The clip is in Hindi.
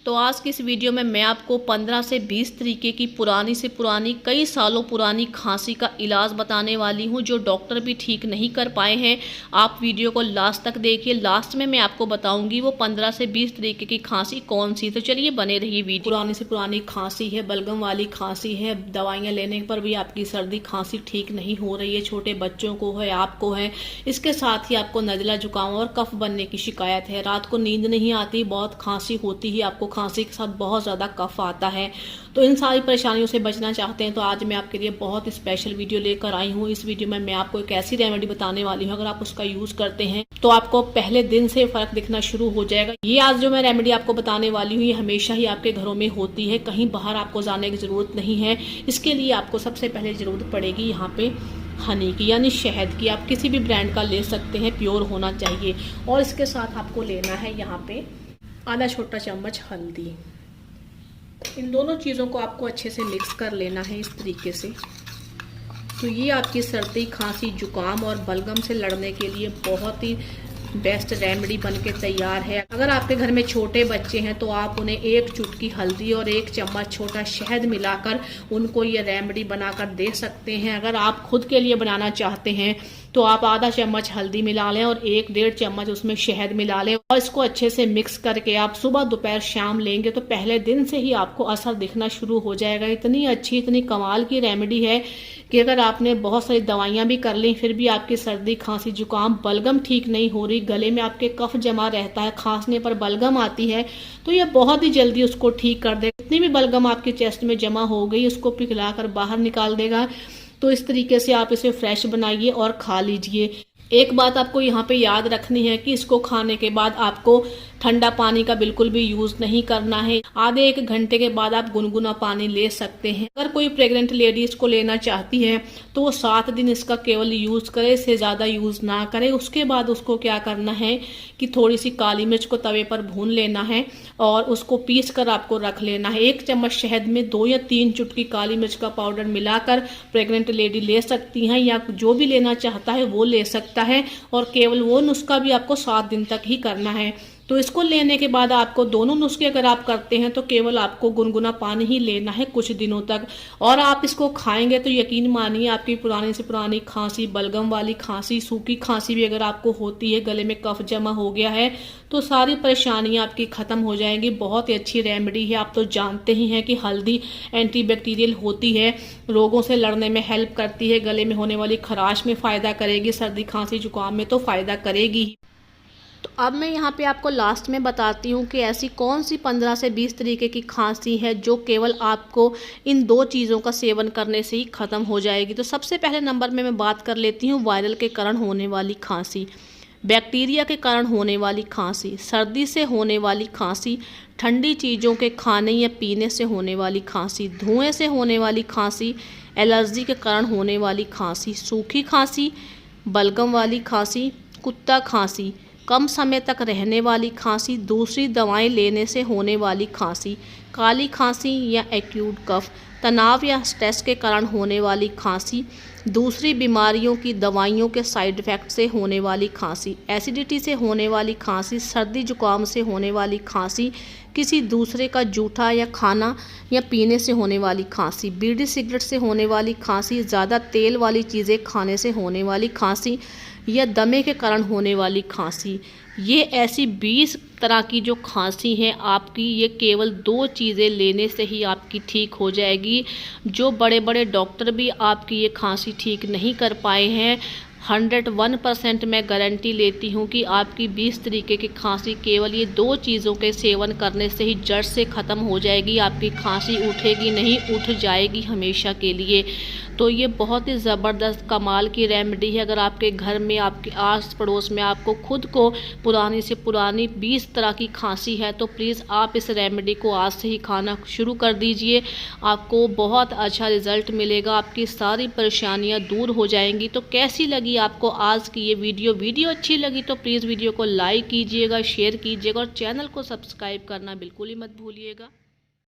तो आज की इस वीडियो में मैं आपको 15 से 20 तरीके की पुरानी से पुरानी कई सालों पुरानी खांसी का इलाज बताने वाली हूं जो डॉक्टर भी ठीक नहीं कर पाए हैं। आप वीडियो को लास्ट तक देखिए। लास्ट में मैं आपको बताऊंगी वो 15 से 20 तरीके की खांसी कौन सी। तो चलिए बने रहिए वीडियो। पुरानी से पुरानी खांसी है, बलगम वाली खांसी है, दवाइयाँ लेने पर भी आपकी सर्दी खांसी ठीक नहीं हो रही है, छोटे बच्चों को है, आपको है। इसके साथ ही आपको नज़ला, जुकाम और कफ बनने की शिकायत है। रात को नींद नहीं आती, बहुत खांसी होती है, आपको खांसी के साथ बहुत ज़्यादा कफ आता है। तो इन सारी परेशानियों से बचना चाहते हैं तो आज मैं आपके लिए बहुत स्पेशल वीडियो लेकर आई हूँ। इस वीडियो में मैं आपको एक ऐसी रेमेडी बताने वाली हूँ, अगर आप उसका यूज़ करते हैं तो आपको पहले दिन से फर्क दिखना शुरू हो जाएगा। ये आज जो मैं रेमेडी आपको बताने वाली हूँ ये हमेशा ही आपके घरों में होती है, कहीं बाहर आपको जाने की ज़रूरत नहीं है। इसके लिए आपको सबसे पहले ज़रूरत पड़ेगी यहाँ पे हनी की, यानी शहद की। आप किसी भी ब्रांड का ले सकते हैं, प्योर होना चाहिए। और इसके साथ आपको लेना है यहाँ पे आधा छोटा चम्मच हल्दी। इन दोनों चीज़ों को आपको अच्छे से मिक्स कर लेना है इस तरीके से। तो ये आपकी सर्दी, खांसी, जुकाम और बलगम से लड़ने के लिए बहुत ही बेस्ट रेमेडी बनके तैयार है। अगर आपके घर में छोटे बच्चे हैं तो आप उन्हें एक चुटकी हल्दी और एक चम्मच छोटा शहद मिलाकर उनको ये रेमेडी बनाकर दे सकते हैं। अगर आप खुद के लिए बनाना चाहते हैं तो आप आधा चम्मच हल्दी मिला लें और 1-1.5 चम्मच उसमें शहद मिला लें और इसको अच्छे से मिक्स करके आप सुबह, दोपहर, शाम लेंगे तो पहले दिन से ही आपको असर दिखना शुरू हो जाएगा। इतनी अच्छी, इतनी कमाल की रेमेडी है कि अगर आपने बहुत सारी दवाइयाँ भी कर ली फिर भी आपकी सर्दी, खांसी, जुकाम, बलगम ठीक नहीं हो रही, गले में आपके कफ जमा रहता है, खांसने पर बलगम आती है, तो ये बहुत ही जल्दी उसको ठीक कर देगा। जितनी भी बलगम आपके चेस्ट में जमा हो गई उसको पिघलाकर बाहर निकाल देगा। तो इस तरीके से आप इसे फ्रेश बनाइए और खा लीजिए। एक बात आपको यहाँ पे याद रखनी है कि इसको खाने के बाद आपको ठंडा पानी का बिल्कुल भी यूज नहीं करना है। आधे 1 घंटे के बाद आप गुनगुना पानी ले सकते हैं। अगर कोई प्रेग्नेंट लेडी इसको लेना चाहती है तो वो 7 दिन इसका केवल यूज करे, इससे ज्यादा यूज ना करे। उसके बाद उसको क्या करना है कि थोड़ी सी काली मिर्च को तवे पर भून लेना है और उसको पीस कर आपको रख लेना है। 1 चम्मच शहद में 2 या 3 चुटकी काली मिर्च का पाउडर मिलाकर प्रेग्नेंट लेडी ले सकती हैं, या जो भी लेना चाहता है वो ले सकता है। और केवल वो नुस्खा भी आपको 7 दिन तक ही करना है। तो इसको लेने के बाद आपको दोनों नुस्खे अगर आप करते हैं तो केवल आपको गुनगुना पानी ही लेना है कुछ दिनों तक। और आप इसको खाएंगे तो यकीन मानिए आपकी पुरानी से पुरानी खांसी, बलगम वाली खांसी, सूखी खांसी भी अगर आपको होती है, गले में कफ जमा हो गया है, तो सारी परेशानियां आपकी खत्म हो जाएंगी। बहुत ही अच्छी रेमेडी है। आप तो जानते ही हैं कि हल्दी एंटीबैक्टीरियल होती है, रोगों से लड़ने में हेल्प करती है, गले में होने वाली खराश में फ़ायदा करेगी, सर्दी, खांसी, जुकाम में तो फ़ायदा करेगी। तो अब मैं यहाँ पे आपको लास्ट में बताती हूँ कि ऐसी कौन सी 15 से 20 तरीके की खांसी है जो केवल आपको इन 2 चीज़ों का सेवन करने से ही ख़त्म हो जाएगी। तो सबसे पहले नंबर में मैं बात कर लेती हूँ वायरल के कारण होने वाली खांसी, बैक्टीरिया के कारण होने वाली खांसी, सर्दी से होने वाली खांसी, ठंडी चीज़ों के खाने या पीने से होने वाली खांसी, धुएँ से होने वाली खांसी, एलर्जी के कारण होने वाली खांसी, सूखी खांसी, बलगम वाली खांसी, कुत्ता खांसी, कम समय तक रहने वाली खांसी, दूसरी दवाएं लेने से होने वाली खांसी, काली खांसी या एक्यूट कफ, तनाव या स्ट्रेस के कारण होने वाली खांसी, दूसरी बीमारियों की दवाइयों के साइड इफ़ेक्ट से होने वाली खांसी, एसिडिटी से होने वाली खांसी, सर्दी जुकाम से होने वाली खांसी, किसी दूसरे का जूठा या खाना या पीने से होने वाली खांसी, बीड़ी सिगरेट से होने वाली खांसी, ज़्यादा तेल वाली चीज़ें खाने से होने वाली खांसी या दमे के कारण होने वाली खांसी। ये ऐसी 20 तरह की जो खांसी है आपकी, ये केवल 2 चीज़ें लेने से ही आपकी ठीक हो जाएगी। जो बड़े बड़े डॉक्टर भी आपकी ये खांसी ठीक नहीं कर पाए हैं, 101% मैं गारंटी लेती हूँ कि आपकी 20 तरीके की खांसी केवल ये 2 चीज़ों के सेवन करने से ही जड़ से ख़त्म हो जाएगी। आपकी खांसी उठेगी नहीं, उठ जाएगी हमेशा के लिए। तो ये बहुत ही ज़बरदस्त कमाल की रेमेडी है। अगर आपके घर में, आपके आस पड़ोस में आपको खुद को पुरानी से पुरानी 20 तरह की खांसी है तो प्लीज़ आप इस रेमेडी को आज से ही खाना शुरू कर दीजिए। आपको बहुत अच्छा रिज़ल्ट मिलेगा, आपकी सारी परेशानियां दूर हो जाएंगी। तो कैसी लगी आपको आज की ये वीडियो अच्छी लगी तो प्लीज़ वीडियो को लाइक कीजिएगा, शेयर कीजिएगा और चैनल को सब्सक्राइब करना बिल्कुल ही मत भूलिएगा।